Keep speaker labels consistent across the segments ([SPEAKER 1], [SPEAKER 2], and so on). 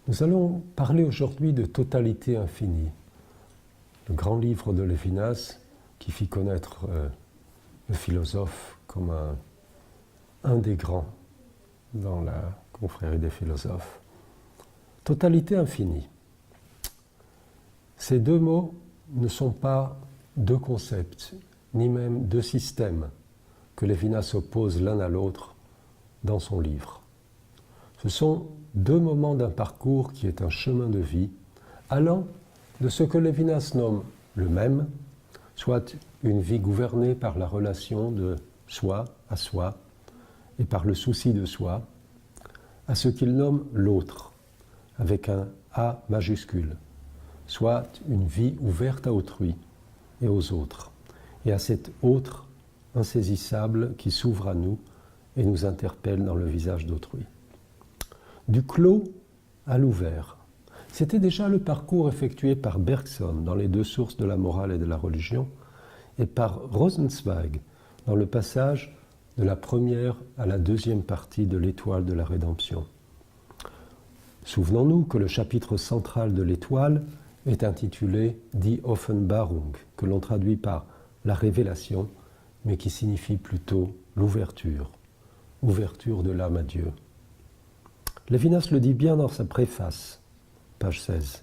[SPEAKER 1] Nous allons parler aujourd'hui de Totalité infinie, le grand livre de Lévinas qui fit connaître le philosophe comme un des grands dans la confrérie des philosophes. Totalité infinie. Ces deux mots ne sont pas deux concepts, ni même deux systèmes que Lévinas oppose l'un à l'autre dans son livre. Ce sont deux moments d'un parcours qui est un chemin de vie, allant de ce que Lévinas nomme le même, soit une vie gouvernée par la relation de soi à soi et par le souci de soi, à ce qu'il nomme l'autre, avec un A majuscule, soit une vie ouverte à autrui et aux autres, et à cet autre insaisissable qui s'ouvre à nous et nous interpelle dans le visage d'autrui. Du clos à l'ouvert. C'était déjà le parcours effectué par Bergson dans les deux sources de la morale et de la religion, et par Rosenzweig dans le passage de la première à la deuxième partie de l'Étoile de la Rédemption. Souvenons-nous que le chapitre central de l'Étoile est intitulé Die Offenbarung, que l'on traduit par la révélation, mais qui signifie plutôt l'ouverture, ouverture de l'âme à Dieu. Lévinas le dit bien dans sa préface, page 16.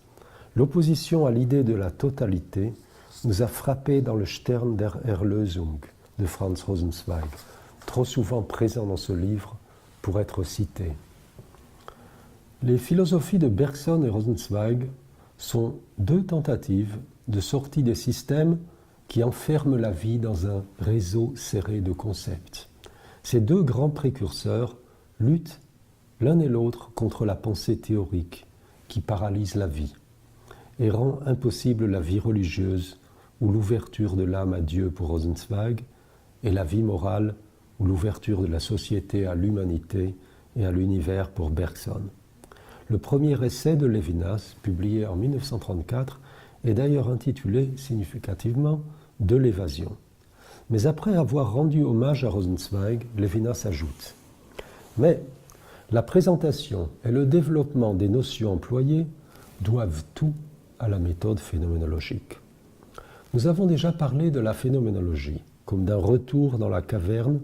[SPEAKER 1] L'opposition à l'idée de la totalité nous a frappé dans le Stern der Erlösung de Franz Rosenzweig, trop souvent présent dans ce livre pour être cité. Les philosophies de Bergson et Rosenzweig sont deux tentatives de sortie des systèmes qui enferment la vie dans un réseau serré de concepts. Ces deux grands précurseurs luttent l'un et l'autre contre la pensée théorique qui paralyse la vie et rend impossible la vie religieuse ou l'ouverture de l'âme à Dieu pour Rosenzweig et la vie morale ou l'ouverture de la société à l'humanité et à l'univers pour Bergson. Le premier essai de Lévinas, publié en 1934, est d'ailleurs intitulé significativement « De l'évasion ». Mais après avoir rendu hommage à Rosenzweig, Lévinas ajoute « Mais la présentation et le développement des notions employées doivent tout à la méthode phénoménologique. Nous avons déjà parlé de la phénoménologie comme d'un retour dans la caverne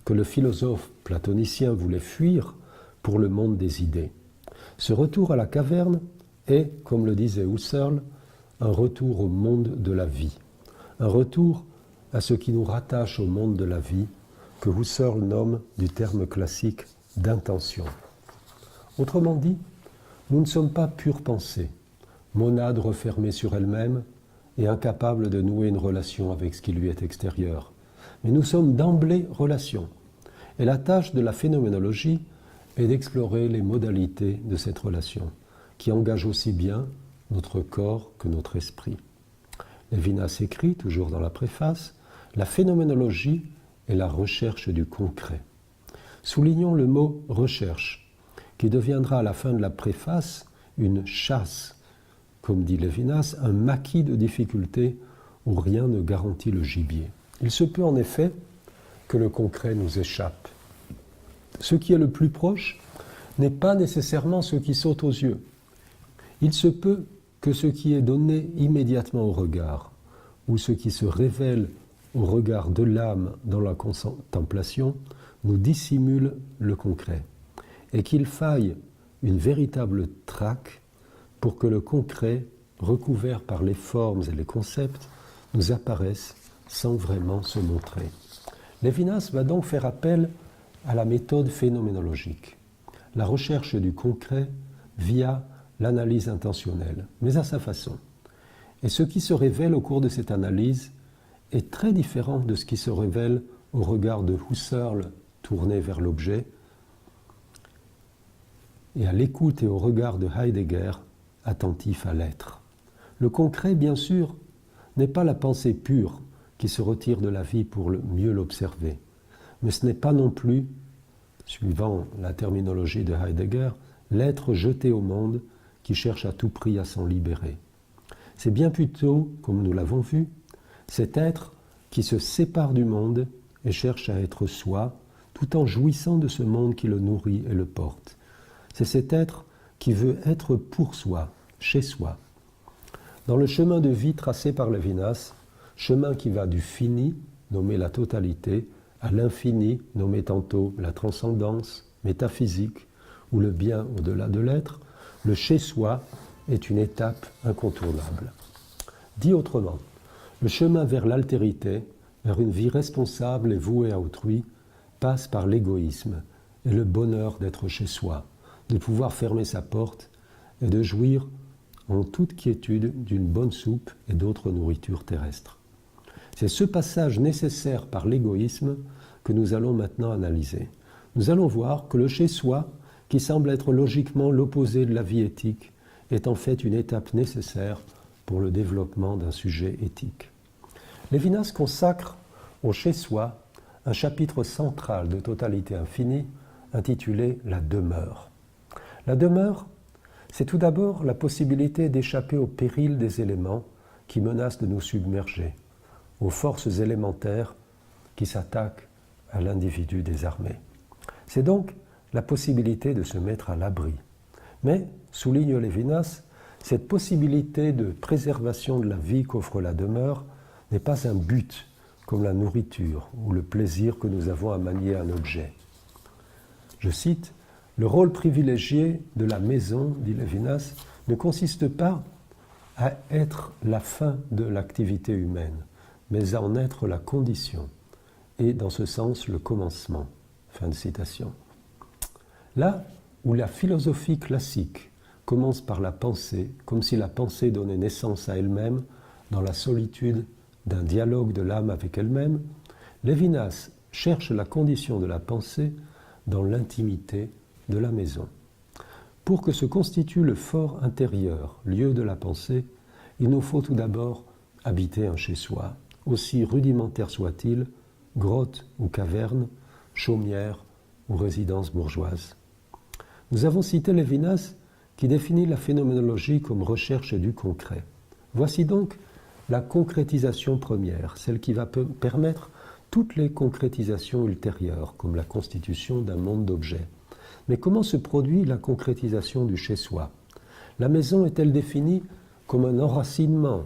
[SPEAKER 1] que le philosophe platonicien voulait fuir pour le monde des idées. Ce retour à la caverne est, comme le disait Husserl, un retour au monde de la vie, un retour à ce qui nous rattache au monde de la vie, que Husserl nomme du terme classique d'intention. Autrement dit, nous ne sommes pas pure pensée, monade refermée sur elle-même et incapable de nouer une relation avec ce qui lui est extérieur. Mais nous sommes d'emblée relation. Et la tâche de la phénoménologie est d'explorer les modalités de cette relation, qui engage aussi bien notre corps que notre esprit. Lévinas écrit, toujours dans la préface, « La phénoménologie est la recherche du concret ». Soulignons le mot « recherche », qui deviendra à la fin de la préface une chasse, comme dit Lévinas, un maquis de difficultés où rien ne garantit le gibier. Il se peut en effet que le concret nous échappe. Ce qui est le plus proche n'est pas nécessairement ce qui saute aux yeux. Il se peut que ce qui est donné immédiatement au regard, ou ce qui se révèle au regard de l'âme dans la contemplation, nous dissimule le concret, et qu'il faille une véritable traque pour que le concret, recouvert par les formes et les concepts, nous apparaisse sans vraiment se montrer. Lévinas va donc faire appel à la méthode phénoménologique, la recherche du concret via l'analyse intentionnelle, mais à sa façon. Et ce qui se révèle au cours de cette analyse est très différent de ce qui se révèle au regard de Husserl tourné vers l'objet et à l'écoute et au regard de Heidegger attentif à l'être. Le concret, bien sûr, n'est pas la pensée pure qui se retire de la vie pour mieux l'observer, mais ce n'est pas non plus, suivant la terminologie de Heidegger, l'être jeté au monde qui cherche à tout prix à s'en libérer. C'est bien plutôt, comme nous l'avons vu, cet être qui se sépare du monde et cherche à être soi, tout en jouissant de ce monde qui le nourrit et le porte. C'est cet être qui veut être pour soi, chez soi. Dans le chemin de vie tracé par Lévinas, chemin qui va du fini, nommé la totalité, à l'infini, nommé tantôt la transcendance métaphysique ou le bien au-delà de l'être, le chez-soi est une étape incontournable. Dit autrement, le chemin vers l'altérité, vers une vie responsable et vouée à autrui, passe par l'égoïsme et le bonheur d'être chez soi, de pouvoir fermer sa porte et de jouir en toute quiétude d'une bonne soupe et d'autres nourritures terrestres. C'est ce passage nécessaire par l'égoïsme que nous allons maintenant analyser. Nous allons voir que le chez-soi, qui semble être logiquement l'opposé de la vie éthique, est en fait une étape nécessaire pour le développement d'un sujet éthique. Lévinas consacre au chez-soi un chapitre central de Totalité infinie intitulé « La demeure ». La demeure, c'est tout d'abord la possibilité d'échapper au péril des éléments qui menacent de nous submerger, aux forces élémentaires qui s'attaquent à l'individu désarmé. C'est donc la possibilité de se mettre à l'abri. Mais, souligne Lévinas, cette possibilité de préservation de la vie qu'offre la demeure n'est pas un but, comme la nourriture ou le plaisir que nous avons à manier un objet. Je cite, « Le rôle privilégié de la maison, dit Lévinas, ne consiste pas à être la fin de l'activité humaine, mais à en être la condition, et dans ce sens le commencement. » Fin de citation. Là où la philosophie classique commence par la pensée, comme si la pensée donnait naissance à elle-même, dans la solitude d'un dialogue de l'âme avec elle-même, Lévinas cherche la condition de la pensée dans l'intimité de la maison. Pour que se constitue le fort intérieur, lieu de la pensée, il nous faut tout d'abord habiter un chez-soi, aussi rudimentaire soit-il, grotte ou caverne, chaumière ou résidence bourgeoise. Nous avons cité Lévinas qui définit la phénoménologie comme recherche du concret. Voici donc la concrétisation première, celle qui va permettre toutes les concrétisations ultérieures, comme la constitution d'un monde d'objets. Mais comment se produit la concrétisation du chez-soi? La maison est-elle définie comme un enracinement,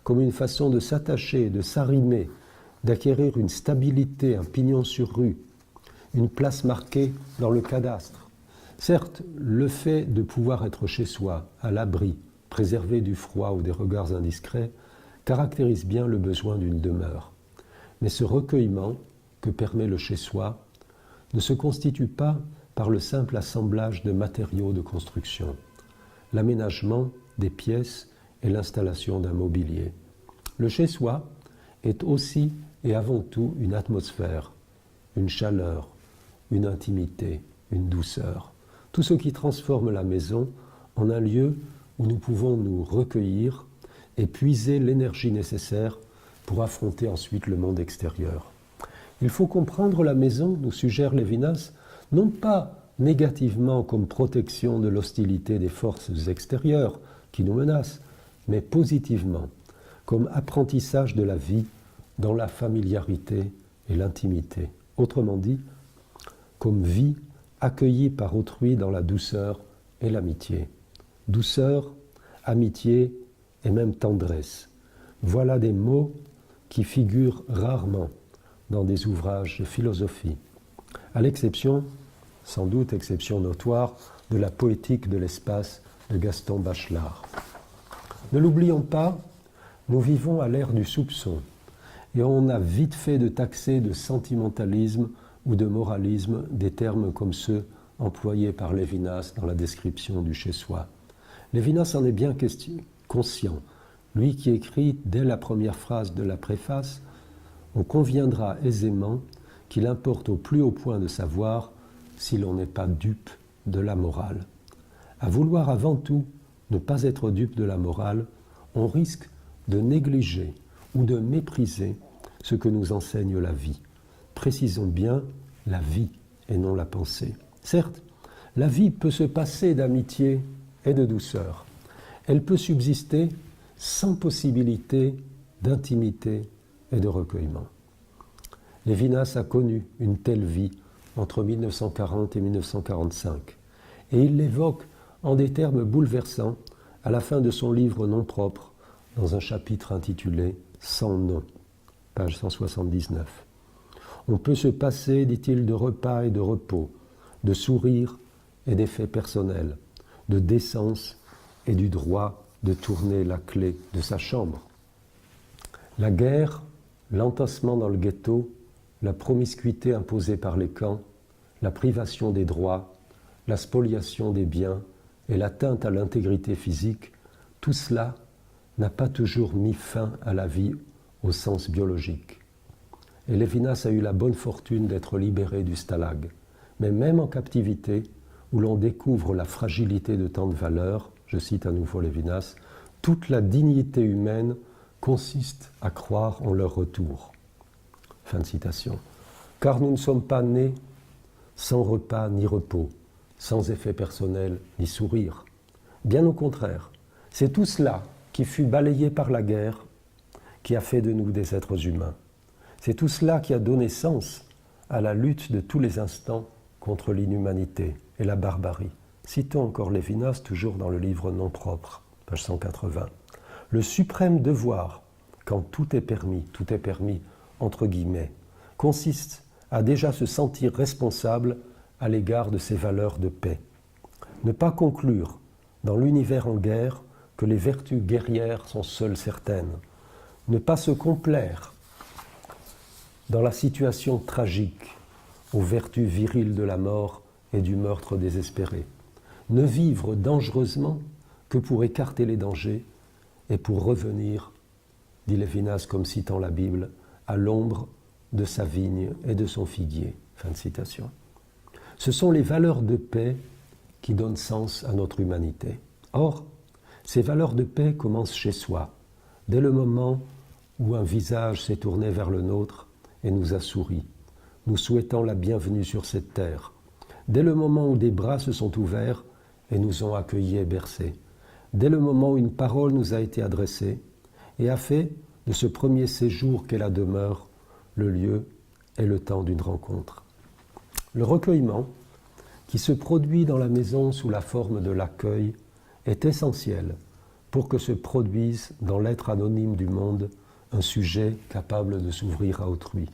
[SPEAKER 1] comme une façon de s'attacher, de s'arrimer, d'acquérir une stabilité, un pignon sur rue, une place marquée dans le cadastre? Certes, le fait de pouvoir être chez soi, à l'abri, préservé du froid ou des regards indiscrets, caractérise bien le besoin d'une demeure. Mais ce recueillement que permet le chez-soi ne se constitue pas par le simple assemblage de matériaux de construction, l'aménagement des pièces et l'installation d'un mobilier. Le chez-soi est aussi et avant tout une atmosphère, une chaleur, une intimité, une douceur. Tout ce qui transforme la maison en un lieu où nous pouvons nous recueillir et puiser l'énergie nécessaire pour affronter ensuite le monde extérieur. Il faut comprendre la maison, nous suggère Lévinas, non pas négativement comme protection de l'hostilité des forces extérieures qui nous menacent, mais positivement, comme apprentissage de la vie dans la familiarité et l'intimité. Autrement dit, comme vie accueillie par autrui dans la douceur et l'amitié. Douceur, amitié et même tendresse. Voilà des mots qui figurent rarement dans des ouvrages de philosophie, à l'exception, sans doute exception notoire, de la poétique de l'espace de Gaston Bachelard. Ne l'oublions pas, nous vivons à l'ère du soupçon, et on a vite fait de taxer de sentimentalisme ou de moralisme des termes comme ceux employés par Lévinas dans la description du chez-soi. Lévinas en est bien conscient. Lui qui écrit dès la première phrase de la préface, on conviendra aisément qu'il importe au plus haut point de savoir si l'on n'est pas dupe de la morale. À vouloir avant tout ne pas être dupe de la morale, on risque de négliger ou de mépriser ce que nous enseigne la vie. Précisons bien la vie et non la pensée. Certes, la vie peut se passer d'amitié et de douceur. Elle peut subsister sans possibilité d'intimité et de recueillement. Lévinas a connu une telle vie entre 1940 et 1945, et il l'évoque en des termes bouleversants à la fin de son livre Non propre, dans un chapitre intitulé « Sans nom », page 179. On peut se passer, dit-il, de repas et de repos, de sourires et d'effets personnels, de décence et du droit de tourner la clé de sa chambre. La guerre, l'entassement dans le ghetto, la promiscuité imposée par les camps, la privation des droits, la spoliation des biens et l'atteinte à l'intégrité physique, tout cela n'a pas toujours mis fin à la vie au sens biologique. Et Lévinas a eu la bonne fortune d'être libéré du stalag. Mais même en captivité, où l'on découvre la fragilité de tant de valeurs, je cite à nouveau Lévinas, toute la dignité humaine consiste à croire en leur retour. Fin de citation. Car nous ne sommes pas nés sans repas ni repos, sans effet personnel ni sourire. Bien au contraire, c'est tout cela qui fut balayé par la guerre qui a fait de nous des êtres humains. C'est tout cela qui a donné sens à la lutte de tous les instants contre l'inhumanité et la barbarie. Citons encore Lévinas, toujours dans le livre Non propre, page 180. Le suprême devoir, quand tout est permis entre guillemets, consiste à déjà se sentir responsable à l'égard de ces valeurs de paix. Ne pas conclure, dans l'univers en guerre, que les vertus guerrières sont seules certaines. Ne pas se complaire dans la situation tragique aux vertus viriles de la mort et du meurtre désespéré. Ne vivre dangereusement que pour écarter les dangers et pour revenir, dit Lévinas comme citant la Bible, à l'ombre de sa vigne et de son figuier. Fin de citation. Ce sont les valeurs de paix qui donnent sens à notre humanité. Or, ces valeurs de paix commencent chez soi, dès le moment où un visage s'est tourné vers le nôtre et nous a souri, nous souhaitant la bienvenue sur cette terre, dès le moment où des bras se sont ouverts et nous ont accueillis et bercés, dès le moment où une parole nous a été adressée et a fait de ce premier séjour qu'est la demeure le lieu et le temps d'une rencontre. Le recueillement, qui se produit dans la maison sous la forme de l'accueil, est essentiel pour que se produise dans l'être anonyme du monde un sujet capable de s'ouvrir à autrui.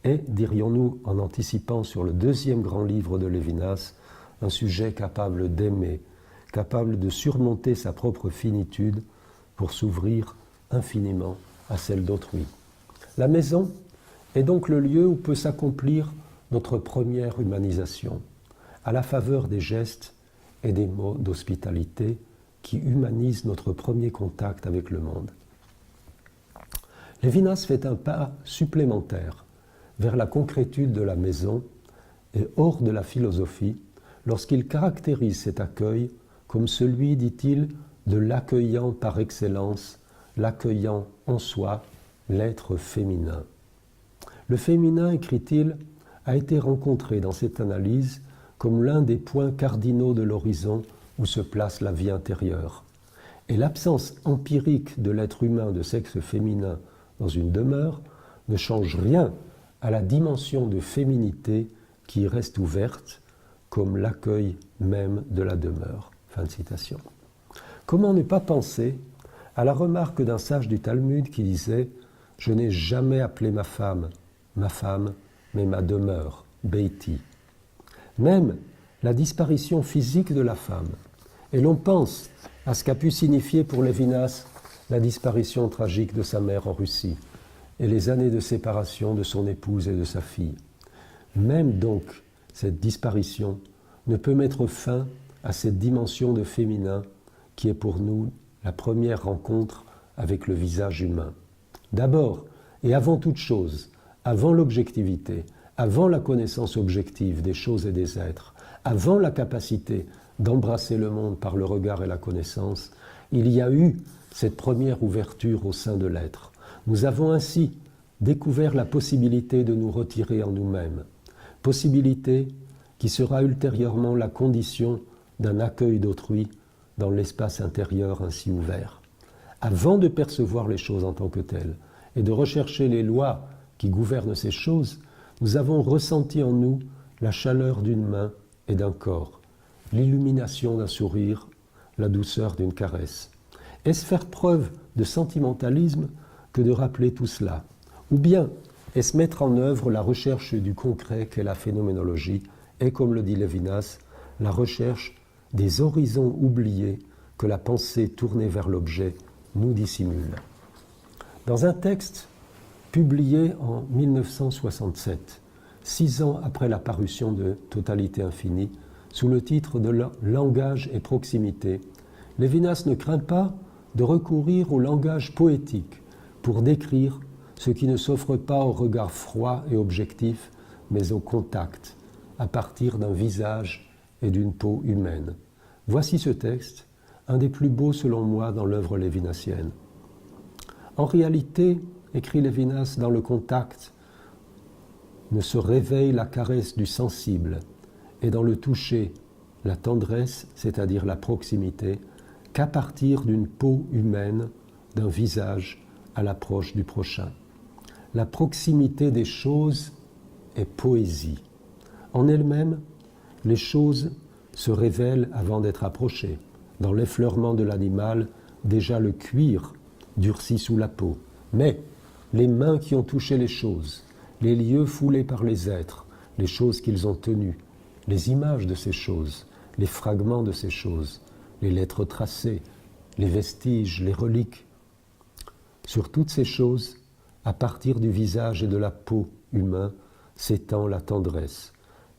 [SPEAKER 1] Et, dirions-nous en anticipant sur le deuxième grand livre de Lévinas, un sujet capable d'aimer, capable de surmonter sa propre finitude pour s'ouvrir infiniment à celle d'autrui. La maison est donc le lieu où peut s'accomplir notre première humanisation, à la faveur des gestes et des mots d'hospitalité qui humanisent notre premier contact avec le monde. Lévinas fait un pas supplémentaire vers la concrétude de la maison et hors de la philosophie lorsqu'il caractérise cet accueil comme celui, dit-il, de l'accueillant par excellence, l'accueillant en soi, l'être féminin. Le féminin, écrit-il, a été rencontré dans cette analyse comme l'un des points cardinaux de l'horizon où se place la vie intérieure. Et l'absence empirique de l'être humain de sexe féminin dans une demeure ne change rien à la dimension de féminité qui y reste ouverte comme l'accueil même de la demeure. Fin de citation. Comment ne pas penser à la remarque d'un sage du Talmud qui disait « Je n'ai jamais appelé ma femme, mais ma demeure, Beiti ». Même la disparition physique de la femme, et l'on pense à ce qu'a pu signifier pour Lévinas la disparition tragique de sa mère en Russie et les années de séparation de son épouse et de sa fille. Même donc cette disparition ne peut mettre fin à cette dimension de féminin qui est pour nous la première rencontre avec le visage humain. D'abord, et avant toute chose, avant l'objectivité, avant la connaissance objective des choses et des êtres, avant la capacité d'embrasser le monde par le regard et la connaissance, il y a eu cette première ouverture au sein de l'être. Nous avons ainsi découvert la possibilité de nous retirer en nous-mêmes, possibilité qui sera ultérieurement la condition d'un accueil d'autrui dans l'espace intérieur ainsi ouvert. Avant de percevoir les choses en tant que telles et de rechercher les lois qui gouvernent ces choses, nous avons ressenti en nous la chaleur d'une main et d'un corps, l'illumination d'un sourire, la douceur d'une caresse. Est-ce faire preuve de sentimentalisme que de rappeler tout cela? Ou bien est-ce mettre en œuvre la recherche du concret qu'est la phénoménologie et, comme le dit Lévinas, la recherche des horizons oubliés que la pensée tournée vers l'objet nous dissimule? Dans un texte publié en 1967, 6 ans après la parution de Totalité infinie, sous le titre de Langage et proximité, Lévinas ne craint pas de recourir au langage poétique pour décrire ce qui ne s'offre pas au regard froid et objectif, mais au contact, à partir d'un visage et d'une peau humaine. Voici ce texte, un des plus beaux selon moi dans l'œuvre lévinassienne. En réalité, écrit Lévinas, dans le contact ne se réveille la caresse du sensible, et dans le toucher, la tendresse, c'est-à-dire la proximité, qu'à partir d'une peau humaine, d'un visage à l'approche du prochain. La proximité des choses est poésie. En elle-même, les choses se révèlent avant d'être approchées. Dans l'effleurement de l'animal, déjà le cuir durcit sous la peau. Mais les mains qui ont touché les choses, les lieux foulés par les êtres, les choses qu'ils ont tenues, les images de ces choses, les fragments de ces choses, les lettres tracées, les vestiges, les reliques. Sur toutes ces choses, à partir du visage et de la peau humain, s'étend la tendresse.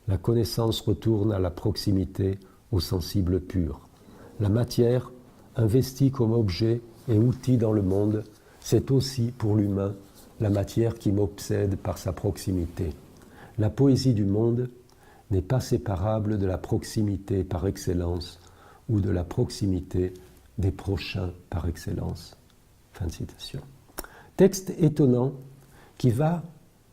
[SPEAKER 1] La connaissance retourne à la proximité, au sensible pur. La matière, investie comme objet et outil dans le monde, c'est aussi, pour l'humain, la matière qui m'obsède par sa proximité. La poésie du monde n'est pas séparable de la proximité par excellence ou de la proximité des prochains par excellence. Fin de citation. Texte étonnant qui va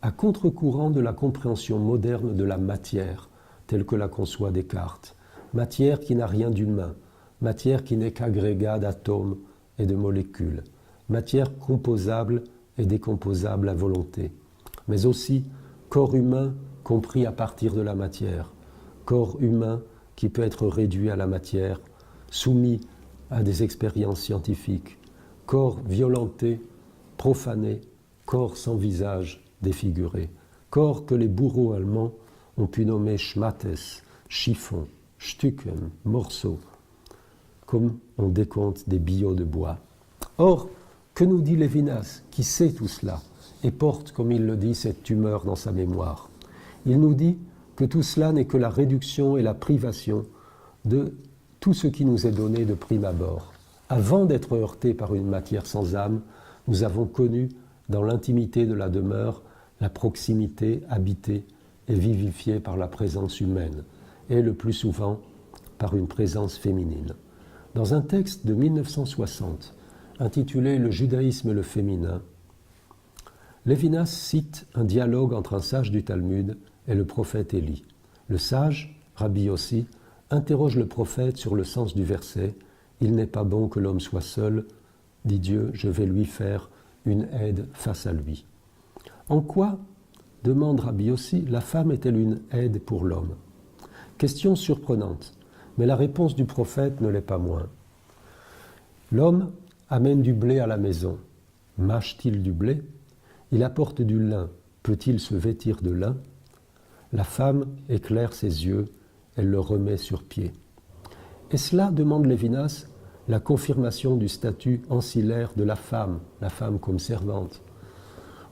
[SPEAKER 1] à contre-courant de la compréhension moderne de la matière, telle que la conçoit Descartes. Matière qui n'a rien d'humain, matière qui n'est qu'agrégat d'atomes et de molécules, matière composable et décomposable à volonté, mais aussi corps humain compris à partir de la matière, corps humain qui peut être réduit à la matière, soumis à des expériences scientifiques, corps violenté, profané, corps sans visage, défiguré, corps que les bourreaux allemands ont pu nommer Schmattes, chiffon, Stücken, morceau, comme on décompte des billots de bois. Or, que nous dit Lévinas, qui sait tout cela, et porte, comme il le dit, cette tumeur dans sa mémoire? Il nous dit que tout cela n'est que la réduction et la privation de tout ce qui nous est donné de prime abord. Avant d'être heurtés par une matière sans âme, nous avons connu, dans l'intimité de la demeure, la proximité habitée et vivifiée par la présence humaine, et le plus souvent par une présence féminine. Dans un texte de 1960, intitulé « Le judaïsme et le féminin », Lévinas cite un dialogue entre un sage du Talmud et le prophète Élie. Le sage, Rabbi Yossi, interroge le prophète sur le sens du verset « Il n'est pas bon que l'homme soit seul, dit Dieu, je vais lui faire une aide face à lui. » En quoi, demande Rabbi Yossi, la femme est-elle une aide pour l'homme? Question surprenante, mais la réponse du prophète ne l'est pas moins. L'homme amène du blé à la maison. Mâche-t-il du blé? Il apporte du lin. Peut-il se vêtir de lin? La femme éclaire ses yeux, elle le remet sur pied. Et cela, demande Lévinas, la confirmation du statut ancillaire de la femme comme servante.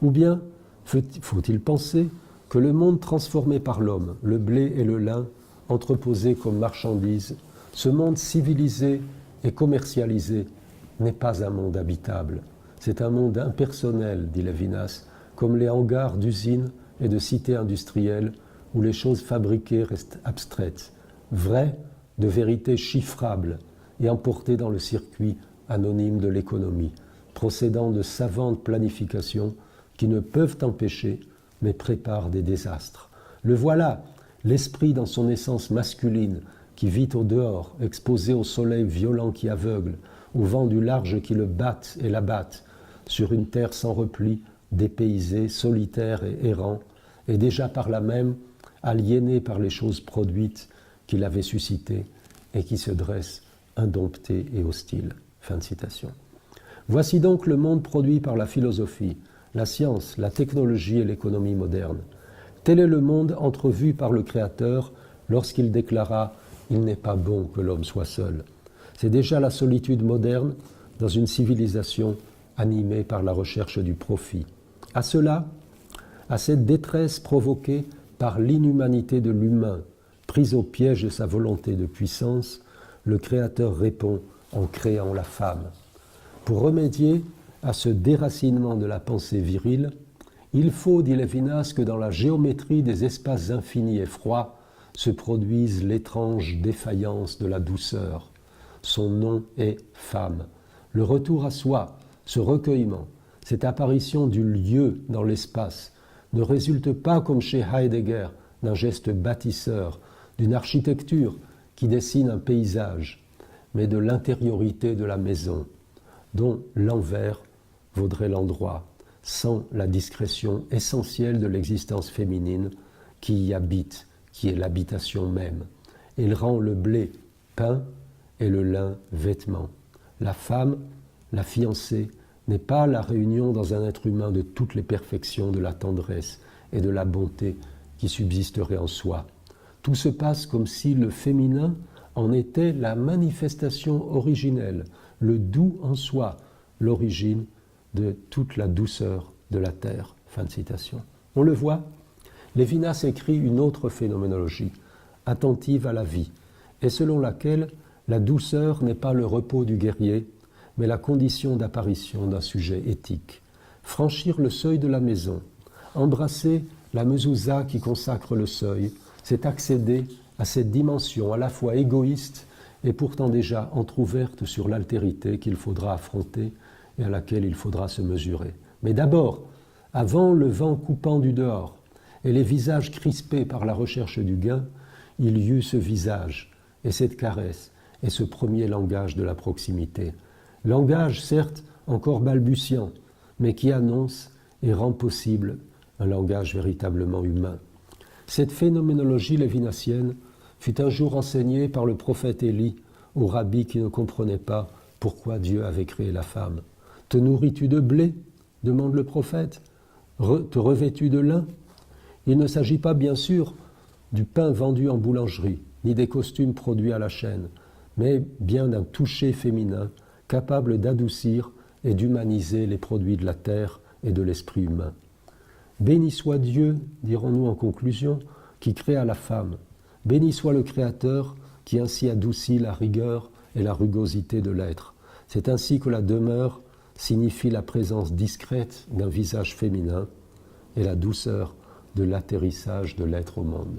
[SPEAKER 1] Ou bien faut-il penser que le monde transformé par l'homme, le blé et le lin, entreposés comme marchandises, ce monde civilisé et commercialisé n'est pas un monde habitable. C'est un monde impersonnel, dit Lévinas, comme les hangars d'usines et de cités industrielles où les choses fabriquées restent abstraites, vraies, de vérité chiffrable et emportées dans le circuit anonyme de l'économie, procédant de savantes planifications qui ne peuvent empêcher, mais préparent des désastres. Le voilà, l'esprit dans son essence masculine, qui vit au dehors, exposé au soleil violent qui aveugle, au vent du large qui le batte et l'abatte, sur une terre sans repli, dépaysé, solitaire et errant, et déjà par là même aliéné par les choses produites qui l'avait suscité et qui se dresse indompté et hostile. » Fin de citation. Voici donc le monde produit par la philosophie, la science, la technologie et l'économie moderne. Tel est le monde entrevu par le Créateur lorsqu'il déclara « Il n'est pas bon que l'homme soit seul ». C'est déjà la solitude moderne dans une civilisation animée par la recherche du profit. À cela, à cette détresse provoquée par l'inhumanité de l'humain, prise au piège de sa volonté de puissance, le Créateur répond en créant la femme. Pour remédier à ce déracinement de la pensée virile, il faut, dit Lévinas, que dans la géométrie des espaces infinis et froids se produise l'étrange défaillance de la douceur. Son nom est femme. Le retour à soi, ce recueillement, cette apparition du lieu dans l'espace, ne résulte pas, comme chez Heidegger, d'un geste bâtisseur, d'une architecture qui dessine un paysage, mais de l'intériorité de la maison, dont l'envers vaudrait l'endroit, sans la discrétion essentielle de l'existence féminine qui y habite, qui est l'habitation même. Elle rend le blé pain et le lin vêtement. La femme, la fiancée, n'est pas la réunion dans un être humain de toutes les perfections de la tendresse et de la bonté qui subsisteraient en soi. Tout se passe comme si le féminin en était la manifestation originelle, le doux en soi, l'origine de toute la douceur de la terre. Fin de citation. On le voit, Lévinas écrit une autre phénoménologie, attentive à la vie, et selon laquelle la douceur n'est pas le repos du guerrier, mais la condition d'apparition d'un sujet éthique. Franchir le seuil de la maison, embrasser la mezouza qui consacre le seuil, c'est accéder à cette dimension à la fois égoïste et pourtant déjà entr'ouverte sur l'altérité qu'il faudra affronter et à laquelle il faudra se mesurer. Mais d'abord, avant le vent coupant du dehors et les visages crispés par la recherche du gain, il y eut ce visage et cette caresse et ce premier langage de la proximité. Langage, certes, encore balbutiant, mais qui annonce et rend possible un langage véritablement humain. Cette phénoménologie lévinassienne fut un jour enseignée par le prophète Élie au rabbi qui ne comprenait pas pourquoi Dieu avait créé la femme. « Te nourris-tu de blé ?» demande le prophète. « Te revêts-tu de lin ?» Il ne s'agit pas, bien sûr, du pain vendu en boulangerie, ni des costumes produits à la chaîne, mais bien d'un toucher féminin capable d'adoucir et d'humaniser les produits de la terre et de l'esprit humain. Béni soit Dieu, dirons-nous en conclusion, qui créa la femme. Béni soit le Créateur qui ainsi adoucit la rigueur et la rugosité de l'être. C'est ainsi que la demeure signifie la présence discrète d'un visage féminin et la douceur de l'atterrissage de l'être au monde.